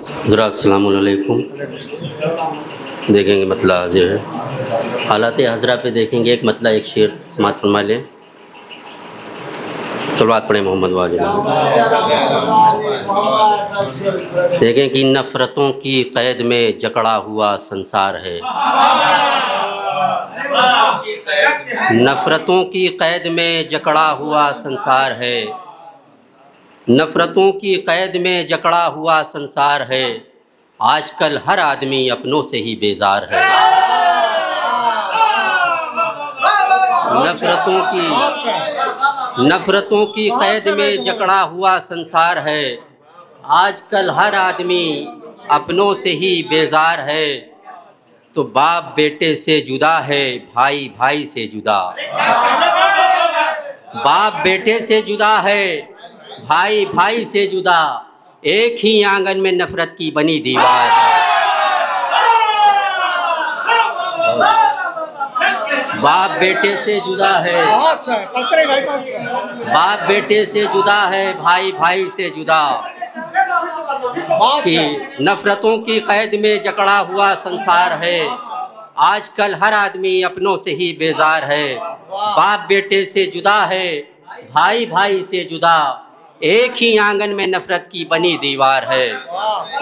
ज़रा अस्सलामु अलैकुम। देखेंगे मतला जो है हालात हज़रा पे देखेंगे। एक मतला एक शेर समात फरमा लें। सलवात पढ़े मोहम्मद वाले। देखें कि नफ़रतों की क़ैद में जकड़ा हुआ संसार है। नफ़रतों की क़ैद में जकड़ा हुआ संसार है। नफ़रतों की क़ैद में जकड़ा हुआ संसार है। आजकल हर आदमी अपनों से ही बेजार है। नफ़रतों की क़ैद में जकड़ा हुआ संसार है। आजकल हर आदमी अपनों से ही बेजार है। तो बाप बेटे से जुदा है, भाई भाई से जुदा। बाप बेटे से जुदा है, भाई भाई से जुदा। एक ही आंगन में नफ़रत की बनी दीवार है। बाप बेटे से जुदा है, बाप बेटे से जुदा है, भाई भाई से जुदा। कि नफ़रतों की क़ैद में जकड़ा हुआ संसार है। आजकल हर आदमी अपनों से ही बेजार है। बाप बेटे से जुदा है, भाई भाई से जुदा। एक ही आंगन में नफ़रत की बनी दीवार है।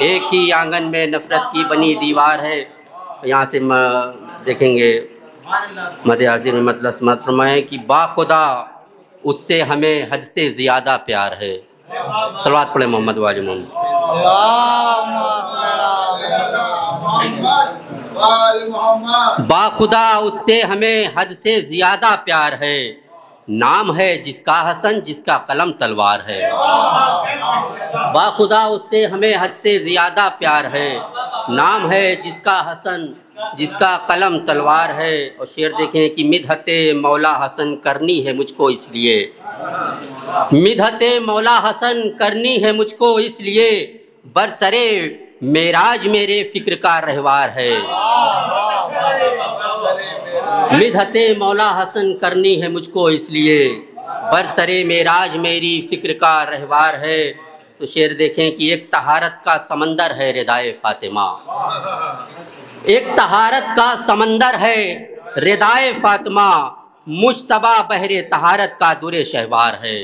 एक ही आंगन में नफ़रत की बनी दीवार है। यहाँ से देखेंगे मद-ए-आज़िर में मतलब समात फरमाएँ कि बाखुदा उससे हमें हद से ज़्यादा प्यार है। सलवात पढ़े मोहम्मद वाले मोहम्मद। बाखुदा उससे हमें हद से ज़्यादा प्यार है। नाम है जिसका हसन, जिसका कलम तलवार है। बाखुदा उससे हमें हद से ज़्यादा प्यार है। नाम है जिसका हसन, जिसका कलम तलवार है। और शेर देखें कि मिदहते मौला हसन करनी है मुझको इसलिए। मिदहते मौला हसन करनी है मुझको इसलिए। बरसरे मेराज मेरे फ़िक्र का रहवार है। मिदहते मौला हसन करनी है मुझको इसलिए। बरसरे मेराज मेरी फ़िक्र का रहवार है। तो शेर देखें कि एक तहारत का समंदर है रिदाए फ़ातिमा। एक तहारत का समंदर है रिदाए फ़ातिमा। मुज्तबा बहरे तहारत का दुरे शहवार है।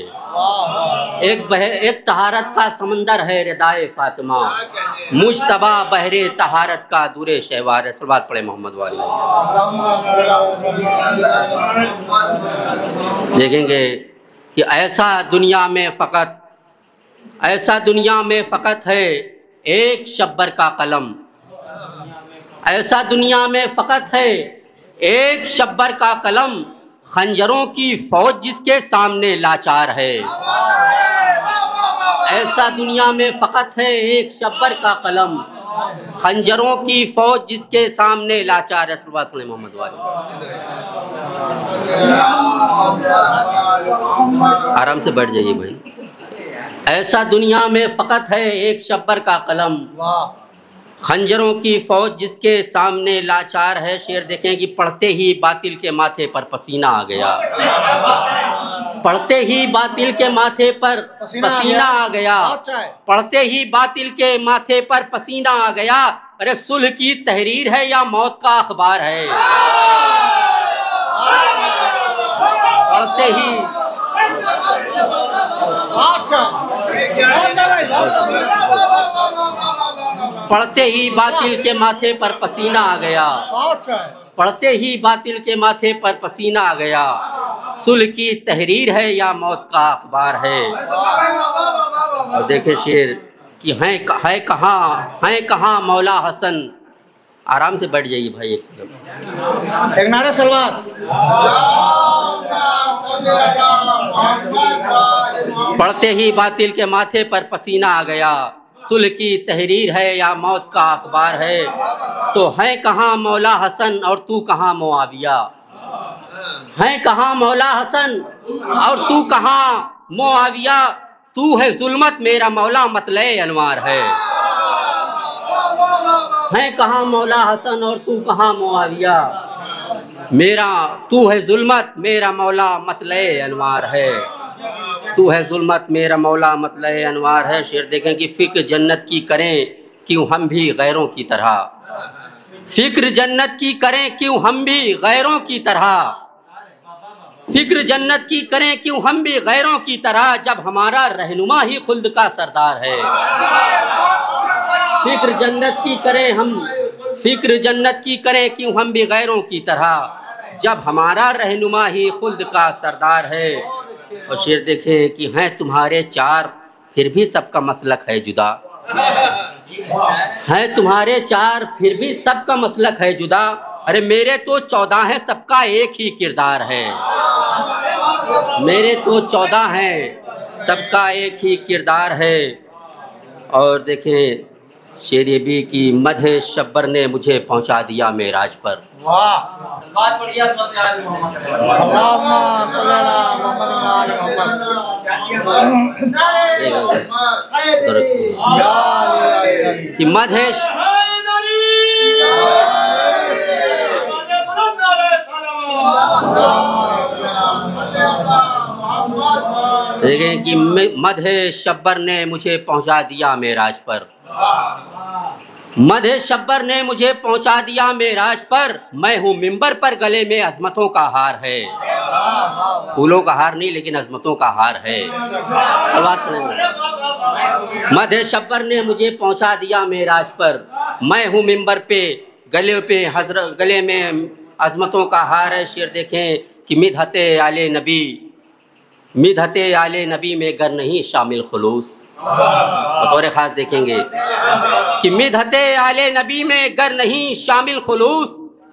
एक तहारत का समंदर है रिदाए फ़ातिमा। मुज्तबा बहरे तहारत का दुरे शहवार है। सलवात पढ़े मोहम्मद वाली। देखेंगे कि ऐसा दुनिया में फ़कत है एक शब्बर का कलम। ऐसा दुनिया में फ़कत है एक शब्बर का कलम। खंजरों की फ़ौज जिसके सामने लाचार है। ऐसा दुनिया में फ़कत है एक शब्बर का कलम। खंजरों की फ़ौज जिसके सामने लाचार है। मोहम्मद वाले आराम से बैठ जाइए भाई। ऐसा दुनिया में फ़कत है एक शब्बर का कलम। खंजरों की फ़ौज जिसके सामने लाचार है। शेर देखें कि पढ़ते ही बातिल के माथे पर पसीना आ गया। पढ़ते ही बातिल के माथे पर पसीना आ गया। पढ़ते ही बातिल के माथे पर पसीना आ गया। अरे सुलह की तहरीर है या मौत का अखबार है। पढ़ते ही बातिल के माथे पर पसीना आ गया। पढ़ते ही बातिल के माथे पर पसीना आ गया। सुलह की तहरीर है या मौत का अखबार है। और देखे शेर कि है कहाँ मौला हसन। आराम से बैठ जाइए भाई। एक नारा सलवात। पढ़ते ही बातिल के माथे पर पसीना आ गया। सुलह की तहरीर है या मौत का अखबार है। तो है कहाँ मौला हसन और तू कहाँ मुआविया। है कहाँ मौला हसन और तू कहाँ मुआविया। तू है जुल्मत मेरा मौला मतले अनवार है। है कहाँ मौला हसन और तू कहाँ मुआविया। मेरा तू है जुल्मत मेरा मौला मतले अनवार है। तू है जुल्मत मेरा मौला मतले अनवार है। शेर देखें कि फ़िक्र जन्नत की करें क्यों हम भी गैरों की तरह, फिक्र जन्नत की करें क्यों हम भी गैरों की तरह, फिक्र जन्नत की करें क्यों हम भी गैरों की तरह, जब हमारा रहनुमा ही खुल्द का सरदार है। फिक्र जन्नत की करें हम, फिक्र जन्नत की करें क्यों हम भी गैरों की तरह, जब हमारा रहनुमा ही खुल्द का सरदार है। और शेर देखें कि हैं तुम्हारे चार फिर भी सबका मसलक है जुदा, हैं तुम्हारे चार फिर भी सबका मसलक है जुदा, अरे मेरे तो 14 हैं सबका एक ही किरदार है, मेरे तो 14 हैं सबका एक ही किरदार है। और देखें शेर ये भी कि मधे शब्बर ने मुझे पहुंचा दिया मेराज पर। कि मधेश देखें कि मधे शब्बर ने मुझे पहुंचा दिया मेराज पर, मधे शब्बर ने मुझे पहुंचा दिया मेराज पर, मैं हूँ मिंबर पर गले में अजमतों का हार है, फूलों का हार नहीं लेकिन अजमतों का हार है। मधे शब्बर ने मुझे पहुंचा दिया मेराज पर, मैं हूँ मिंबर पे गले में अजमतों का हार है। शेर देखें कि मिदहते आले नबी, मिदहते आले नबी में गर नहीं शामिल खुलूस। बतौर ख़ास देखेंगे कि मिदहते आले नबी में गर नहीं शामिल खुलूस,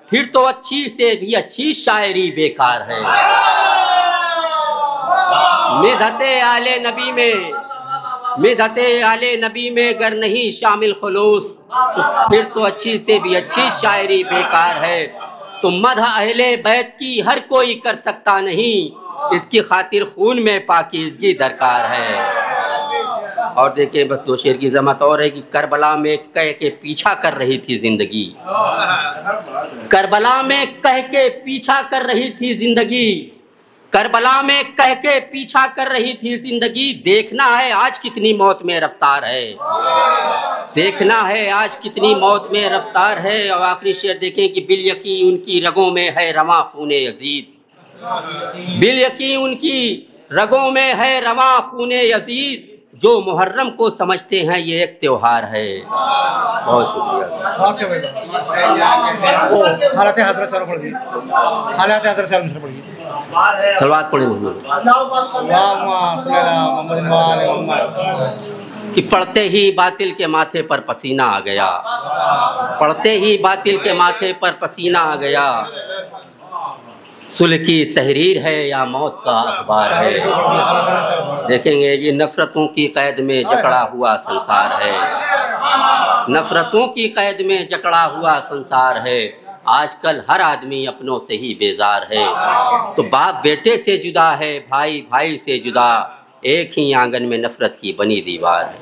फिर तो अच्छी से भी अच्छी शायरी बेकार है। मिदहते आले नबी में, मिदहते आले नबी में गर नहीं शामिल खुलूस, तो फिर तो अच्छी से भी अच्छी शायरी बेकार है। तो मदह अहले बैत की हर कोई कर सकता नहीं, इसकी खातिर खून में पाकीज़गी दरकार है। और देखिए बस दो शेर की ज़मत और है कि करबला में कह के पीछा कर रही थी जिंदगी, करबला में कह के पीछा कर रही थी जिंदगी, करबला में कह के पीछा कर रही थी जिंदगी, देखना है आज कितनी मौत में रफ्तार है, देखना है आज कितनी मौत में रफ्तार है। और आखिरी शेर देखें कि बिल यकीन उनकी रगों में है रवां खूने यजीद, बिल यकीन उनकी रगों में है रवां खूने यजीद, जो मुहर्रम को समझते हैं ये एक त्योहार है। बहुत शुक्रिया। हालत हज़रत चारों पड़ गई, हालत हज़रत चारों पड़ गई। सलवात पढ़े मोहम्मद कि पढ़ते ही बातिल के माथे पर पसीना आ गया, पढ़ते ही बातिल के माथे पर पसीना आ गया, सुलह की तहरीर है या मौत का अखबार है। देखेंगे ये नफ़रतों की कैद में जकड़ा हुआ संसार है, नफ़रतों की कैद में जकड़ा हुआ संसार है, आजकल हर आदमी अपनों से ही बेजार है। तो बाप बेटे से जुदा है, भाई भाई से जुदा, एक ही आंगन में नफ़रत की बनी दीवार है।